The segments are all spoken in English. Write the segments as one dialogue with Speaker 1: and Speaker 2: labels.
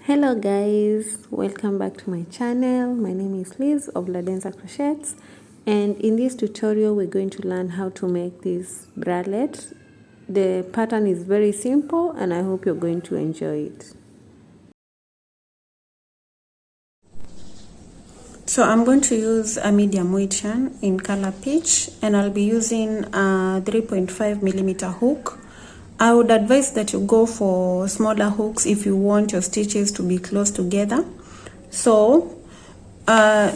Speaker 1: Hello guys, welcome back to my channel. My name is Liz of Ladensercrotchets, and in this tutorial we're going to learn how to make this bralette. The pattern is very simple and I hope you're going to enjoy it. So I'm going to use a medium weight yarn in color peach, and I'll be using a 3.5mm hook. I would advise that you go for smaller hooks if you want your stitches to be close together. So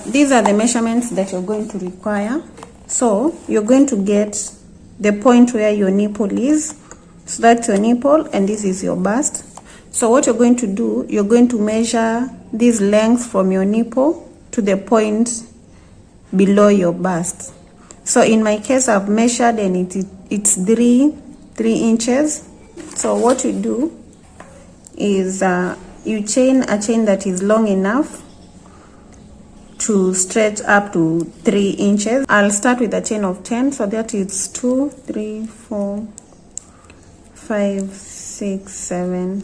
Speaker 1: these are the measurements that you're going to require. So you're going to get the point where your nipple is. So that's your nipple and this is your bust. So what you're going to do, you're going to measure this length from your nipple to the point below your bust. So in my case I've measured and it's 3 inches. So what you do is you chain a chain that is long enough to stretch up to 3 inches. I'll start with a chain of 10, so that is 2, 3, 4, 5, 6, 7,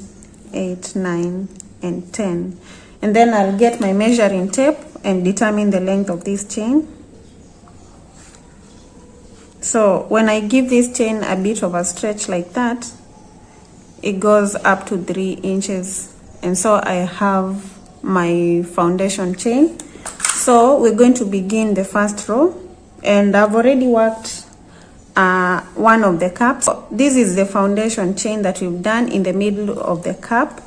Speaker 1: 8, 9 and 10, and then I'll get my measuring tape and determine the length of this chain. So when I give this chain a bit of a stretch like that, it goes up to 3 inches, and so I have my foundation chain. So we're going to begin the first row, and I've already worked one of the cups. So this is the foundation chain that we've done in the middle of the cup,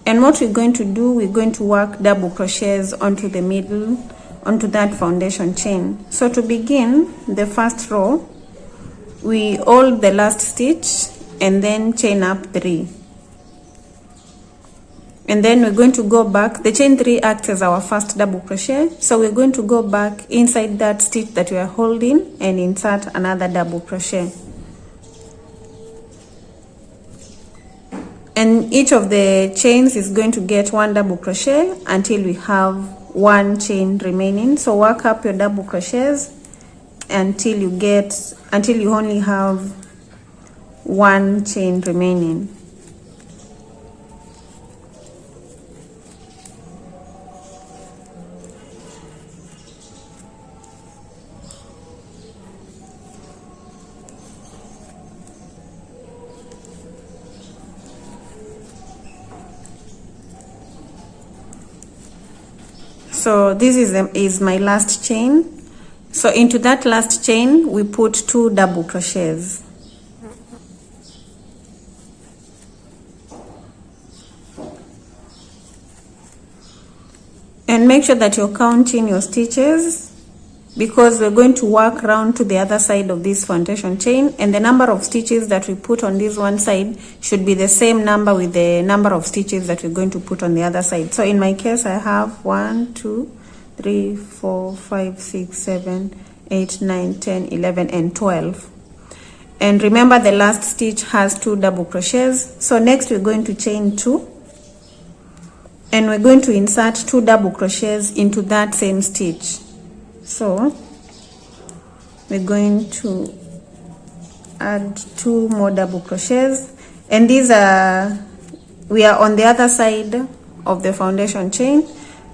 Speaker 1: and what we're going to do, we're going to work double crochets onto the middle, onto that foundation chain. So to begin the first row, we hold the last stitch and then chain up 3, and then we're going to go back. The chain 3 acts as our first double crochet, so we're going to go back inside that stitch that we are holding and insert another double crochet. And each of the chains is going to get 1 double crochet until we have 1 chain remaining. So work up your double crochets until you only have 1 chain remaining. So this is my last chain. So into that last chain we put 2 double crochets. And make sure that you're counting your stitches, because we're going to work round to the other side of this foundation chain, and the number of stitches that we put on this one side should be the same number with the number of stitches that we're going to put on the other side. So in my case I have 1, 2, 3, 4, 5, 6, 7, 8, 9, 10, 11 and 12. And remember the last stitch has 2 double crochets. So next we're going to chain 2, and we're going to insert 2 double crochets into that same stitch. So we're going to add 2 more double crochets, and we are on the other side of the foundation chain.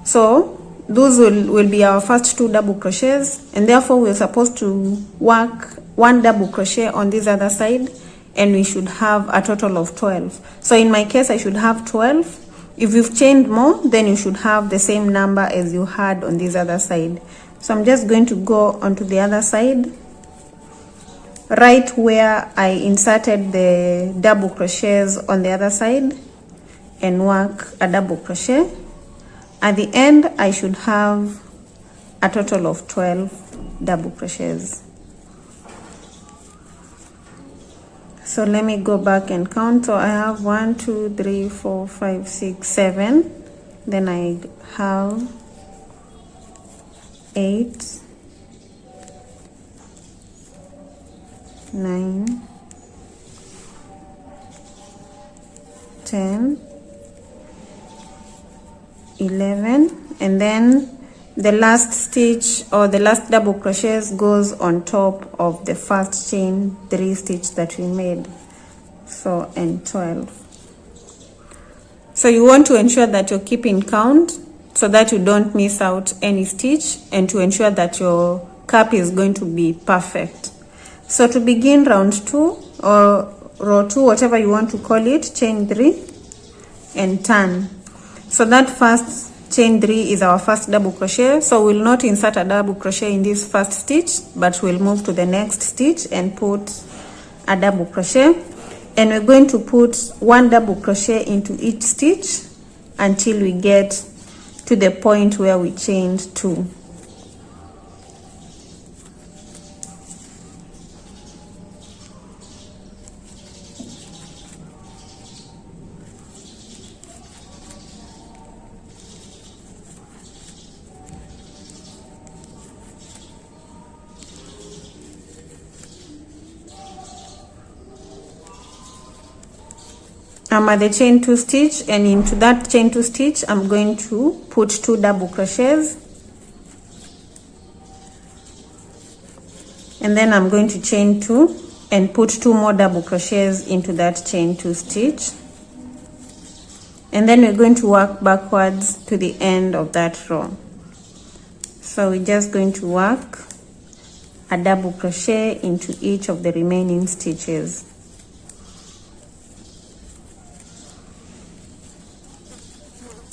Speaker 1: So those will be our first 2 double crochets, and therefore we're supposed to work 1 double crochet on this other side, and we should have a total of 12. So in my case I should have 12. If you've chained more, then you should have the same number as you had on this other side. So I'm just going to go onto the other side, right where I inserted the double crochets on the other side, and work a double crochet. At the end I should have a total of 12 double crochets. So let me go back and count. So I have 1, 2, 3, 4, 5, 6, 7. Then I have 8, 9, 10, 11, and then the last stitch or the last double crochets goes on top of the first chain 3 stitch that we made. So and 12. So you want to ensure that you're keeping count so that you don't miss out any stitch, and to ensure that your cap is going to be perfect. So to begin round 2 or row 2, whatever you want to call it, chain 3 and turn. So that first chain 3 is our first double crochet, so we'll not insert a double crochet in this first stitch, but we'll move to the next stitch and put a double crochet, and we're going to put 1 double crochet into each stitch until we get to the point where we chained 2. I'm at the chain 2 stitch, and into that chain 2 stitch I'm going to put 2 double crochets, and then I'm going to chain 2 and put 2 more double crochets into that chain 2 stitch, and then we're going to work backwards to the end of that row. So we're just going to work a double crochet into each of the remaining stitches.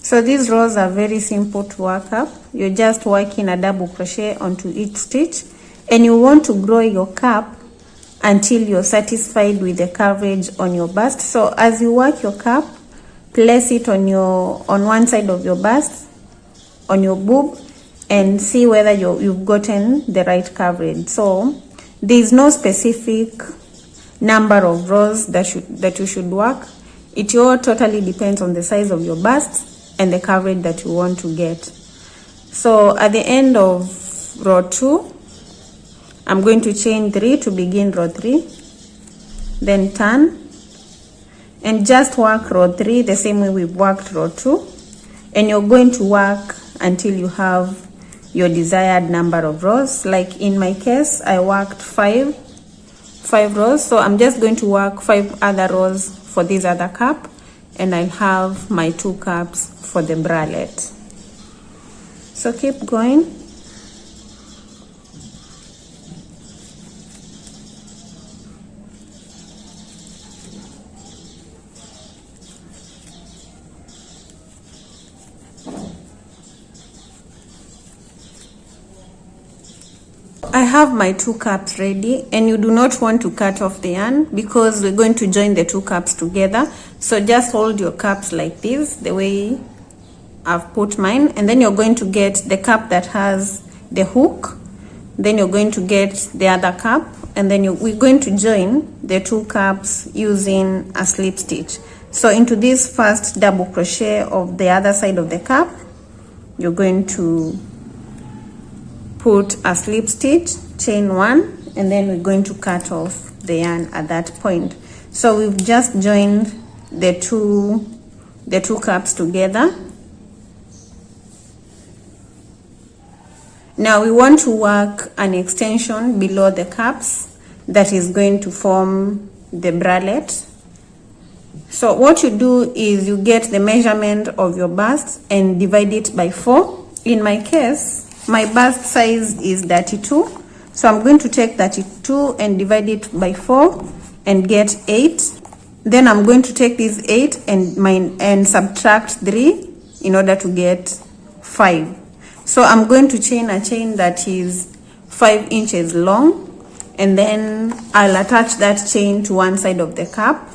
Speaker 1: So these rows are very simple to work up. You're just working a double crochet onto each stitch, and you want to grow your cap until you're satisfied with the coverage on your bust. So as you work your cap, place it on one side of your bust, on your boob, and see whether you've gotten the right coverage. So there is no specific number of rows that you should work. It all totally depends on the size of your bust and the coverage that you want to get. So at the end of row 2, I'm going to chain 3 to begin row 3, then turn, and just work row 3 the same way we've worked row 2, and you're going to work until you have your desired number of rows. Like in my case, I worked 5 rows, so I'm just going to work 5 other rows for this other cap, and I'll have my 2 caps for the bralette. So keep going. I have my 2 caps ready, and you do not want to cut off the yarn because we're going to join the 2 caps together. So just hold your caps like this, the way I've put mine, and then you're going to get the cap that has the hook, then you're going to get the other cap, and then we're going to join the 2 caps using a slip stitch. So into this first double crochet of the other side of the cap, you're going to put a slip stitch, chain 1, and then we're going to cut off the yarn at that point. So we've just joined the two caps together. Now we want to work an extension below the caps that is going to form the bralette. So what you do is you get the measurement of your bust and divide it by 4. In my case, my bust size is 32. So I'm going to take 32 and divide it by 4 and get 8. Then I'm going to take this 8 and subtract 3 in order to get 5. So I'm going to chain a chain that is 5 inches long, and then I'll attach that chain to one side of the cap,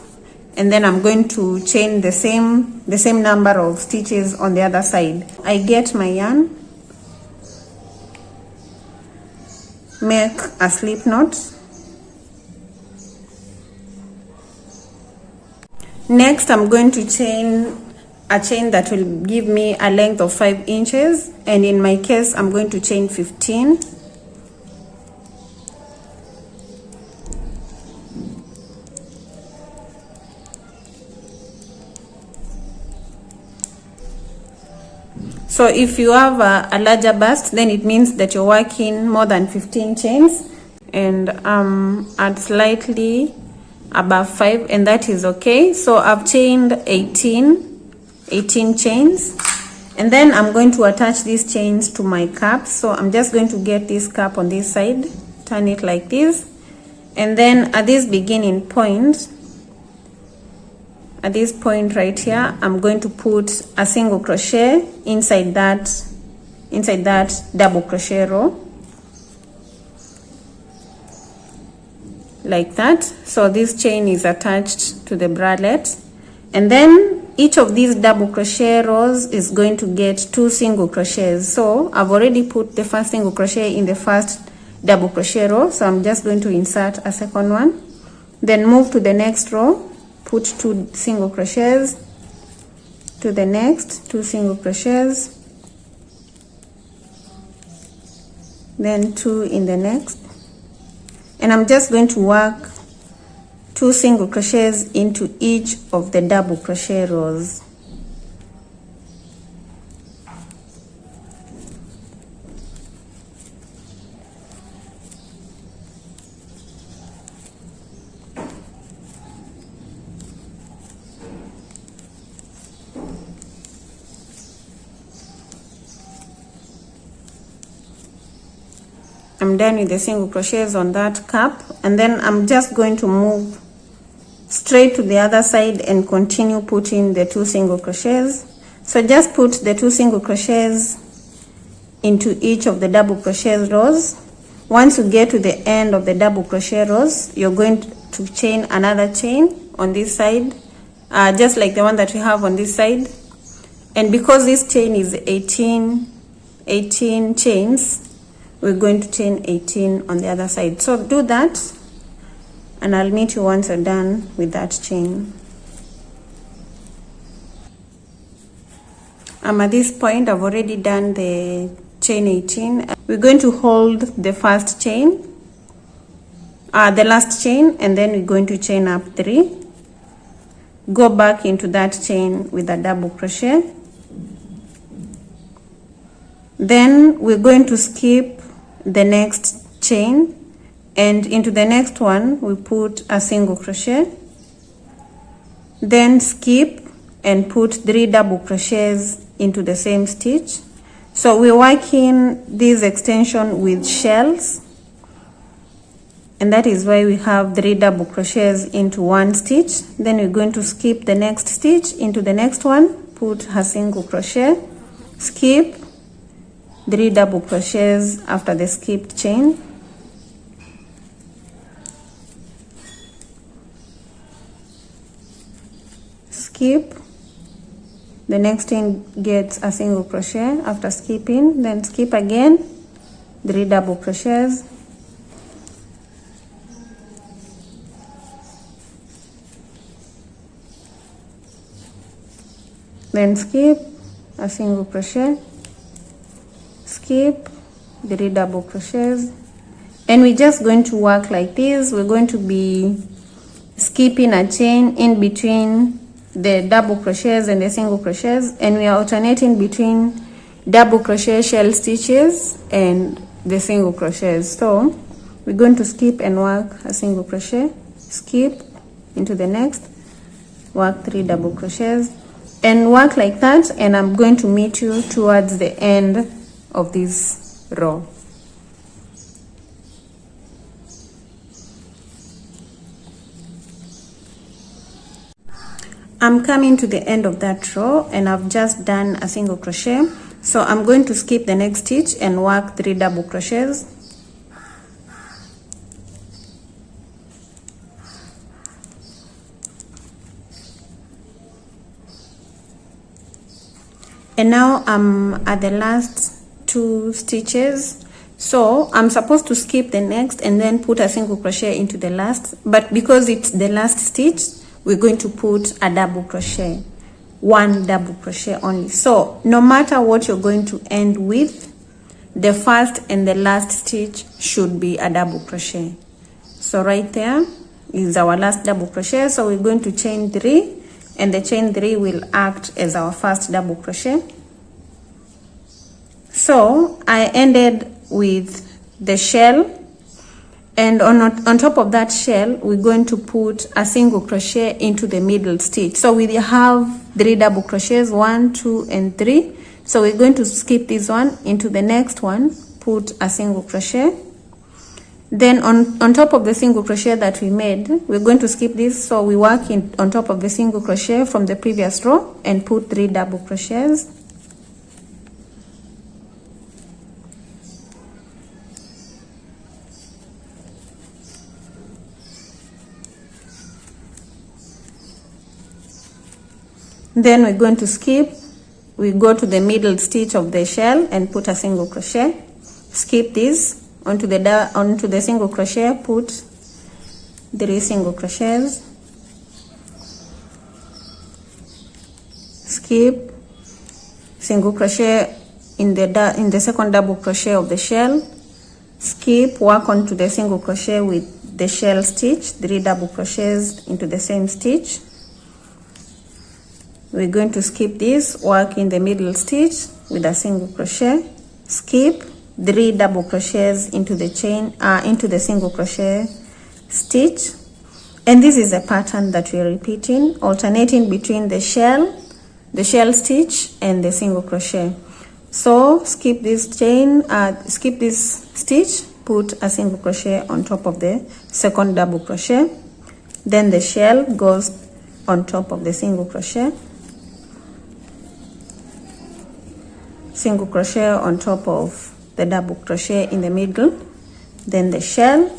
Speaker 1: and then I'm going to chain the same number of stitches on the other side. I get my yarn, make a slip knot. Next, I'm going to chain a chain that will give me a length of 5 inches, and in my case I'm going to chain 15. So if you have a larger bust, then it means that you're working more than 15 chains, and at slightly above 5, and that is okay. So I've chained 18 18 chains. And then I'm going to attach these chains to my cap. So I'm just going to get this cap on this side, turn it like this, and then at this beginning point, at this point right here, I'm going to put a single crochet inside that double crochet row, like that. So this chain is attached to the bralette, and then each of these double crochet rows is going to get 2 single crochets. So I've already put the first single crochet in the first double crochet row, so I'm just going to insert a second one, then move to the next row, put 2 single crochets, to the next 2 single crochets, then 2 in the next, and I'm just going to work 2 single crochets into each of the double crochet rows. I'm done with the single crochets on that cap, and then I'm just going to move straight to the other side and continue putting the 2 single crochets. So just put the 2 single crochets into each of the double crochet rows. Once you get to the end of the double crochet rows, you're going to chain another chain on this side, just like the one that we have on this side. And because this chain is 18 chains, we're going to chain 18 on the other side. So do that, and I'll meet you once you're done with that chain. At this point, I've already done the chain 18. We're going to hold the first chain, the last chain, and then we're going to chain up 3. Go back into that chain with a double crochet. Then we're going to skip the next chain, and into the next one we put a single crochet, then skip and put 3 double crochets into the same stitch. So we're working this extension with shells, and that is why we have 3 double crochets into one stitch. Then we're going to skip the next stitch into the next one, put a single crochet, skip, 3 double crochets after the skipped chain, skip, the next chain gets a single crochet after skipping, then skip again, 3 double crochets, then skip, a single crochet, skip, 3 double crochets, and we're just going to work like this. We're going to be skipping a chain in between the double crochets and the single crochets, and we are alternating between double crochet shell stitches and the single crochets. So we're going to skip and work a single crochet, skip into the next, work 3 double crochets, and work like that, and I'm going to meet you towards the end of this row. I'm coming to the end of that row, and I've just done a single crochet, so I'm going to skip the next stitch and work 3 double crochets. And now I'm at the last 2 stitches, so I'm supposed to skip the next and then put a single crochet into the last, but because it's the last stitch, we're going to put a double crochet, 1 double crochet only. So no matter what you're going to end with, the first and the last stitch should be a double crochet. So right there is our last double crochet, so we're going to chain 3, and the chain 3 will act as our first double crochet. So I ended with the shell, And on top of that shell, we're going to put a single crochet into the middle stitch. So we have 3 double crochets, 1, 2, and 3. So we're going to skip this one into the next one, put a single crochet. Then on top of the single crochet that we made, we're going to skip this. So we work on top of the single crochet from the previous row and put 3 double crochets. Then we're going to skip. We go to the middle stitch of the shell and put a single crochet. Skip this onto the single crochet, put 3 single crochets. Skip, single crochet in the second double crochet of the shell. Skip, work onto the single crochet with the shell stitch, 3 double crochets into the same stitch. We're going to skip this, work in the middle stitch with a single crochet, skip, 3 double crochets into the chain, into the single crochet stitch. And this is a pattern that we're repeating, alternating between the shell stitch and the single crochet. So skip this chain, skip this stitch, put a single crochet on top of the second double crochet. Then the shell goes on top of the single crochet. Single crochet on top of the double crochet in the middle, then the shell,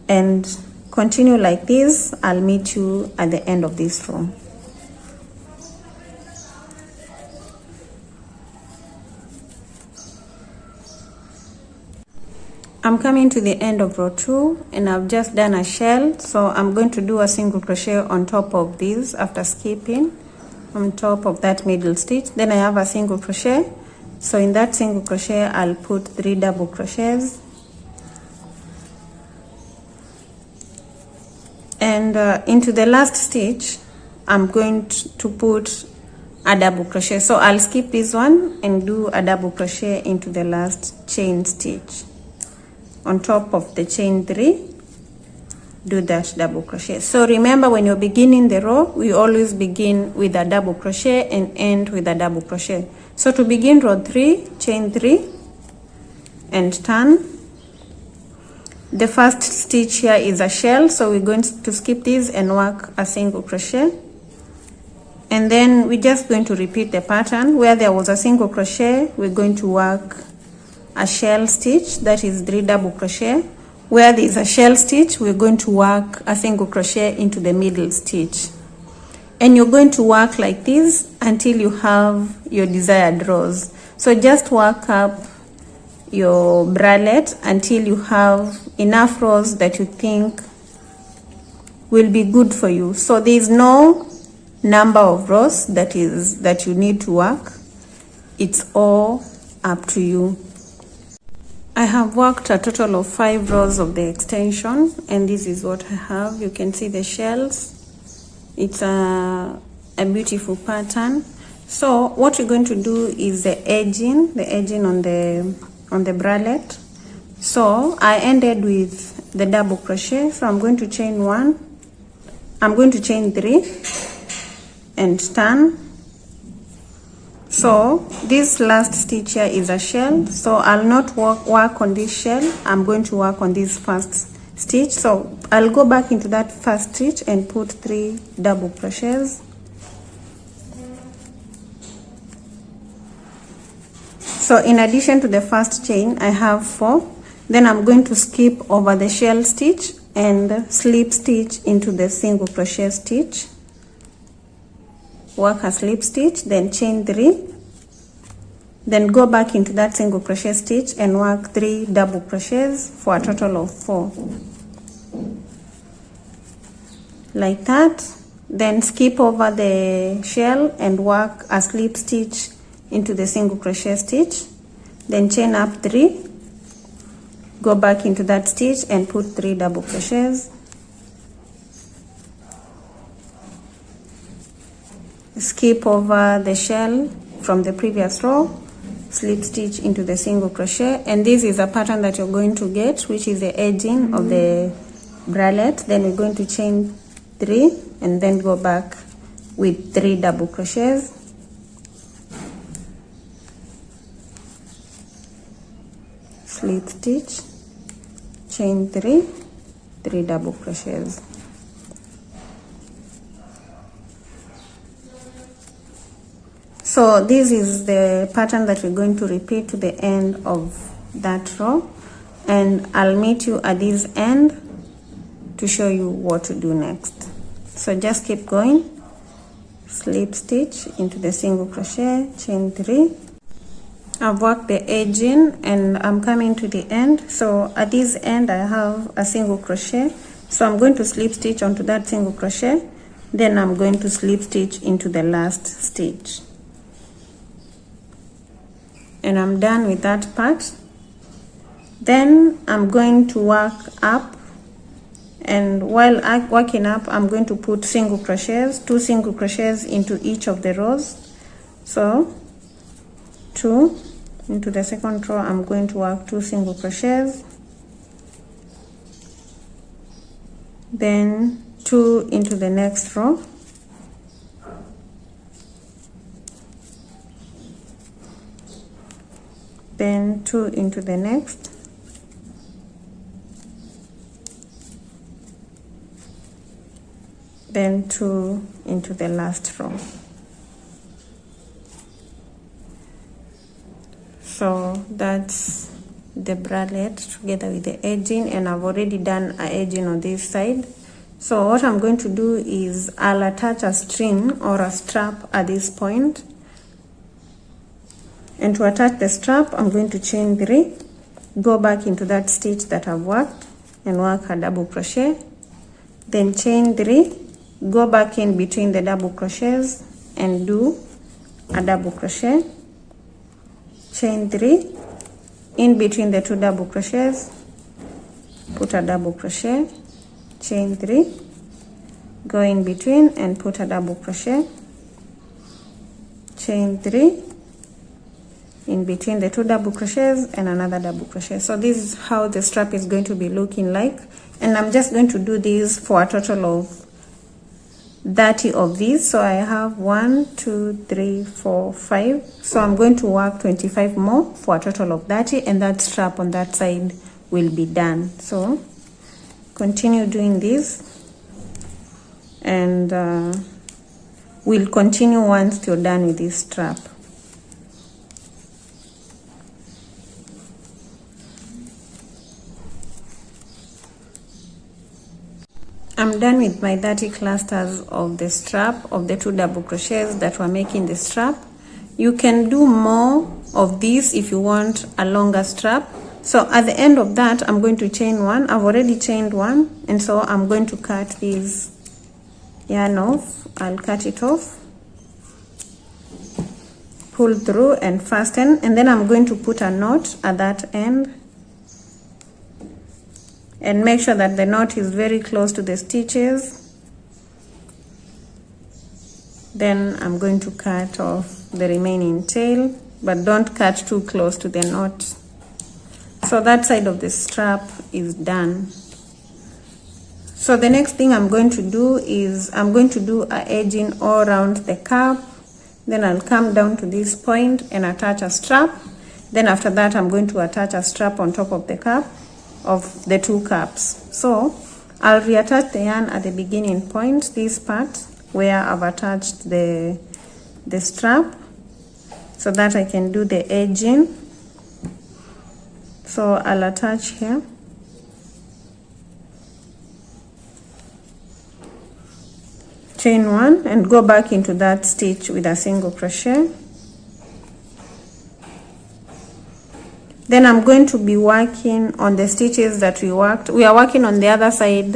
Speaker 1: and continue like this. I'll meet you at the end of this row. I'm coming to the end of row 2 and I've just done a shell, so I'm going to do a single crochet on top of this after skipping on top of that middle stitch. Then I have a single crochet. So in that single crochet, I'll put 3 double crochets. And into the last stitch, I'm going to put a double crochet. So I'll skip this one and do a double crochet into the last chain stitch. On top of the chain 3, do that double crochet. So remember, when you're beginning the row, we always begin with a double crochet and end with a double crochet. So to begin row 3, chain 3 and turn. The first stitch here is a shell, so we're going to skip this and work a single crochet. And then we're just going to repeat the pattern. Where there was a single crochet, we're going to work a shell stitch, that is 3 double crochet. Where there is a shell stitch, we're going to work a single crochet into the middle stitch. And you're going to work like this until you have your desired rows. So just work up your bralette until you have enough rows that you think will be good for you. So there is no number of rows that you need to work. It's all up to you. I have worked a total of 5 rows of the extension, and this is what I have. You can see the shells. It's a beautiful pattern. So what we're going to do is the edging on the bralette. So I ended with the double crochet, so I'm going to chain 1, I'm going to chain 3 and turn. So this last stitch here is a shell, so I'll not work on this shell. I'm going to work on this first stitch. So I'll go back into that first stitch and put 3 double crochets. So in addition to the first chain, I have 4. Then I'm going to skip over the shell stitch and slip stitch into the single crochet stitch. Work a slip stitch, then chain 3, then go back into that single crochet stitch and work 3 double crochets for a total of 4, like that. Then skip over the shell and work a slip stitch into the single crochet stitch, then chain up 3, go back into that stitch and put 3 double crochets. Skip over the shell from the previous row, slip stitch into the single crochet, and this is a pattern that you're going to get, which is the edging of the bralette. Then we're going to chain 3 and then go back with 3 double crochets, slip stitch, chain 3, 3 double crochets. So this is the pattern that we're going to repeat to the end of that row, and I'll meet you at this end to show you what to do next. So just keep going, slip stitch into the single crochet, chain 3. I've worked the edging and I'm coming to the end. So at this end I have a single crochet, so I'm going to slip stitch onto that single crochet, then I'm going to slip stitch into the last stitch, and I'm done with that part. Then I'm going to work up, and while I'm working up I'm going to put single crochets, 2 single crochets into each of the rows. So 2 into the second row, I'm going to work 2 single crochets, then 2 into the next row, then 2 into the next, then 2 into the last row. So that's the bralette together with the edging, and I've already done an edging on this side. So what I'm going to do is I'll attach a string or a strap at this point, and to attach the strap I'm going to chain 3, go back into that stitch that I've worked and work a double crochet, then chain 3, go back in between the double crochets and do a double crochet, chain 3, in between the 2 double crochets, put a double crochet, chain 3, go in between and put a double crochet, chain 3, in between the 2 double crochets and another double crochet. So this is how the strap is going to be looking like, and I'm just going to do this for a total of 30 of these. So I have 1 2 3 4 5, so I'm going to work 25 more for a total of 30, and that strap on that side will be done. So continue doing this, and we'll continue once you're done with this strap. I'm done with my 30 clusters of the strap of the 2 double crochets that were making the strap. You can do more of this if you want a longer strap. So at the end of that I'm going to chain 1. I've already chained 1, and so I'm going to cut this yarn off. I'll cut it off, pull through and fasten, and then I'm going to put a knot at that end, and make sure that the knot is very close to the stitches. Then I'm going to cut off the remaining tail, but don't cut too close to the knot. So that side of the strap is done. So the next thing I'm going to do is I'm going to do a edging all around the cap. Then I'll come down to this point and attach a strap. Then after that I'm going to attach a strap on top of the cap of the 2 caps. So I'll reattach the yarn at the beginning point, this part where I've attached the strap, so that I can do the edging. So I'll attach here, chain 1 and go back into that stitch with a single crochet. Then I'm going to be working on the stitches that we worked. We are working on the other side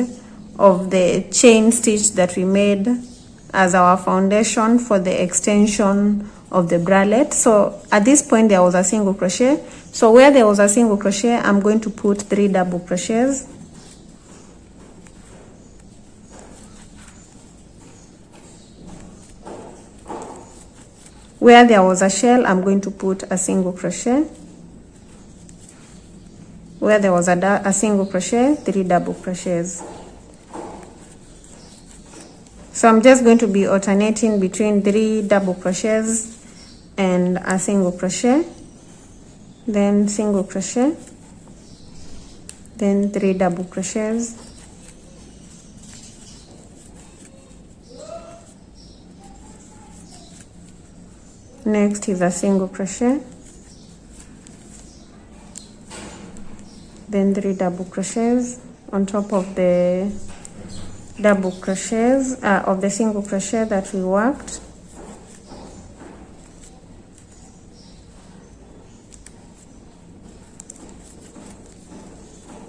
Speaker 1: of the chain stitch that we made as our foundation for the extension of the bralette. So at this point there was a single crochet. So where there was a single crochet, I'm going to put 3 double crochets. Where there was a shell, I'm going to put a single crochet. Where there was a single crochet, 3 double crochets. So I'm just going to be alternating between 3 double crochets and a single crochet, then single crochet, then 3 double crochets, next is a single crochet, then 3 double crochets on top of the double crochets of the single crochet that we worked.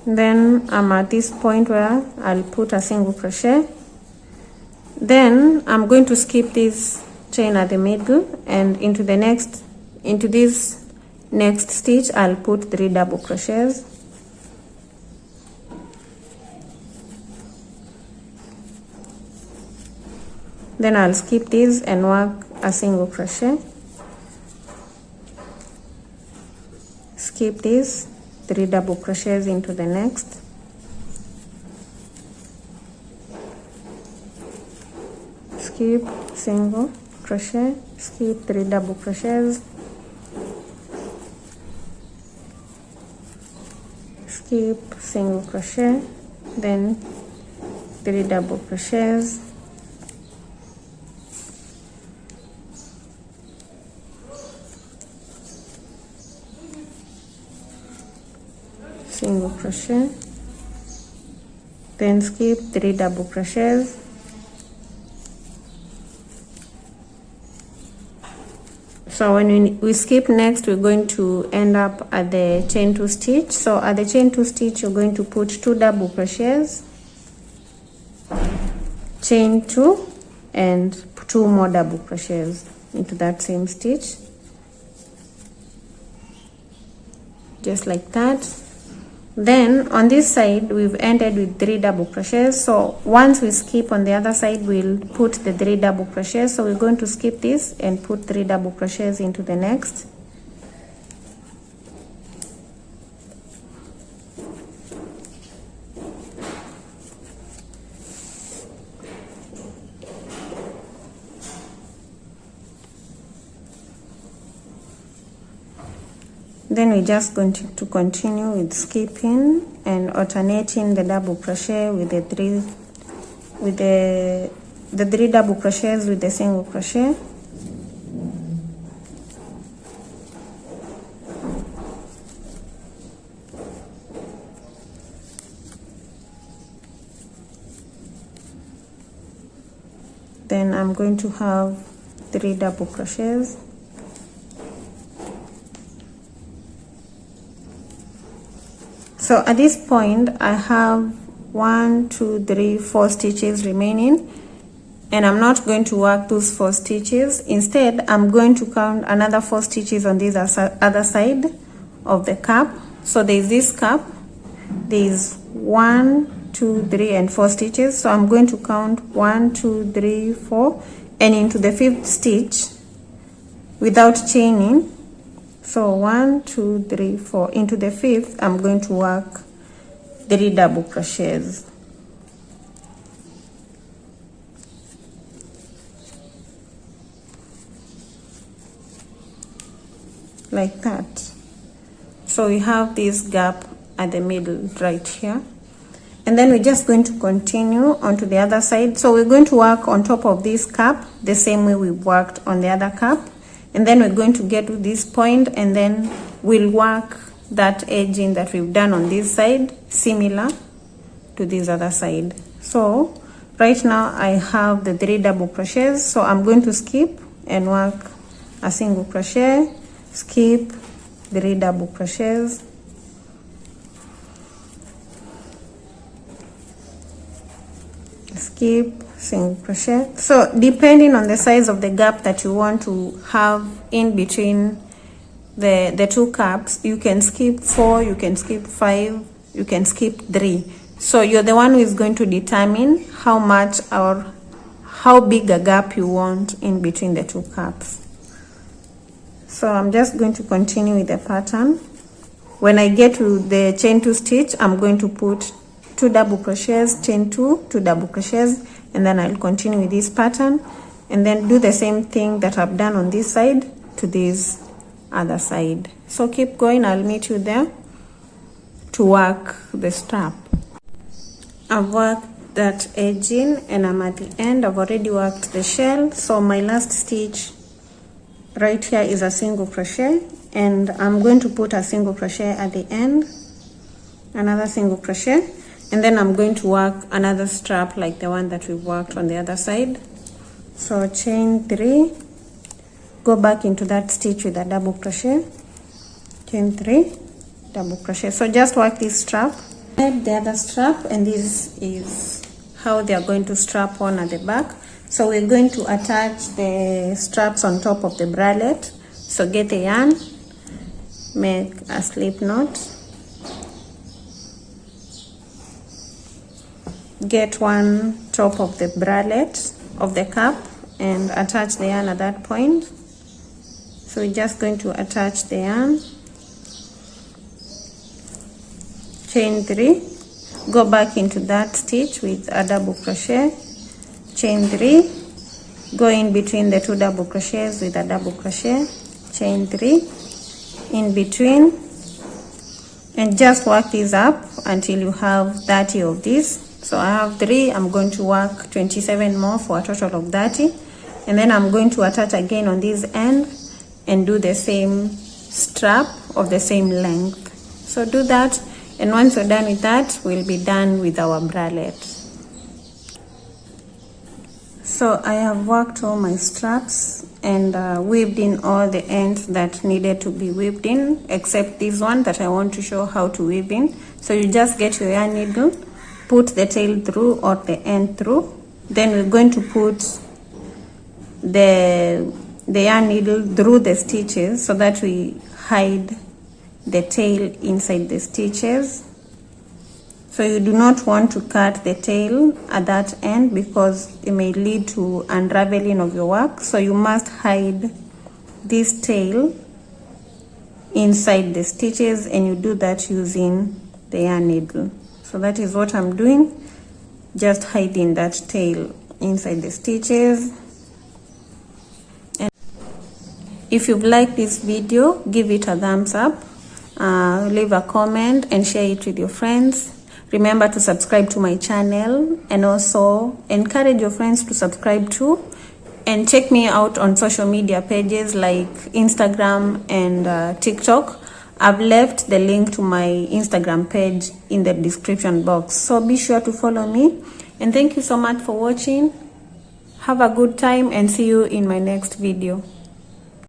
Speaker 1: Then I'm at this point where I'll put a single crochet. Then I'm going to skip this chain at the middle, and into this next stitch I'll put 3 double crochets. Then I'll skip this and work a single crochet. Skip this, 3 double crochets into the next. Skip, single crochet, skip, 3 double crochets. Skip, single crochet, then 3 double crochets. Single crochet, then skip, 3 double crochets. So when we skip next, we're going to end up at the chain 2 stitch. So at the chain 2 stitch, you're going to put 2 double crochets, chain 2, and 2 more double crochets into that same stitch, just like that. Then on this side we've ended with 3 double crochets. So once we skip on the other side, we'll put the 3 double crochets. So we're going to skip this and put 3 double crochets into the next. Then we're just going to continue with skipping and alternating the double crochet with the 3 double crochets with the single crochet. Then I'm going to have 3 double crochets. So at this point I have 1, 2, 3, 4 stitches remaining, and I'm not going to work those 4 stitches. Instead, I'm going to count another 4 stitches on this other side of the cap. So there's this cap, there's 1, 2, 3, and 4 stitches. So I'm going to count 1, 2, 3, 4, and into the 5th stitch without chaining. So 1, 2, 3, 4. Into the 5th, I'm going to work 3 double crochets. Like that. So we have this gap at the middle right here. And then we're just going to continue onto the other side. So we're going to work on top of this cap the same way we worked on the other cap. And then we're going to get to this point, and then we'll work that edging that we've done on this side similar to this other side. So right now I have the 3 double crochets, so I'm going to skip and work a single crochet, skip, 3 double crochets, skip, single crochet. So depending on the size of the gap that you want to have in between the 2 caps, you can skip 4, you can skip 5, you can skip 3. So you're the one who is going to determine how much or how big a gap you want in between the 2 caps. So I'm just going to continue with the pattern. When I get to the chain 2 stitch, I'm going to put 2 double crochets, chain 2, 2 double crochets, and then I'll continue with this pattern and then do the same thing that I've done on this side to this other side. So keep going, I'll meet you there to work the strap. I've worked that edge in and I'm at the end. I've already worked the shell, so my last stitch right here is a single crochet, and I'm going to put a single crochet at the end, another single crochet, and then I'm going to work another strap like the one that we worked on the other side. So chain 3, go back into that stitch with a double crochet, chain 3, double crochet. So just work this strap, the other strap, and this is how they are going to strap on at the back. So we're going to attach the straps on top of the bralette. So get the yarn, make a slip knot, get one top of the bralette of the cap and attach the yarn at that point. So we're just going to attach the yarn, chain 3, go back into that stitch with a double crochet, chain 3, go in between the 2 double crochets with a double crochet, chain 3, in between, and just work this up until you have 30 of this. So I have 3, I'm going to work 27 more for a total of 30, and then I'm going to attach again on this end and do the same strap of the same length. So do that, and once you're done with that, we'll be done with our bralette. So I have worked all my straps and weaved in all the ends that needed to be weaved in, except this one that I want to show how to weave in. So you just get your yarn needle, put the tail through or the end through, then we're going to put the yarn needle through the stitches so that we hide the tail inside the stitches. So you do not want to cut the tail at that end because it may lead to unraveling of your work. So you must hide this tail inside the stitches, and you do that using the yarn needle. So that is what I'm doing, just hiding that tail inside the stitches. And if you've liked this video, give it a thumbs up, leave a comment and share it with your friends. Remember to subscribe to my channel, and also encourage your friends to subscribe too. And check me out on social media pages like Instagram and TikTok. I've left the link to my Instagram page in the description box. So be sure to follow me. And thank you so much for watching. Have a good time and see you in my next video.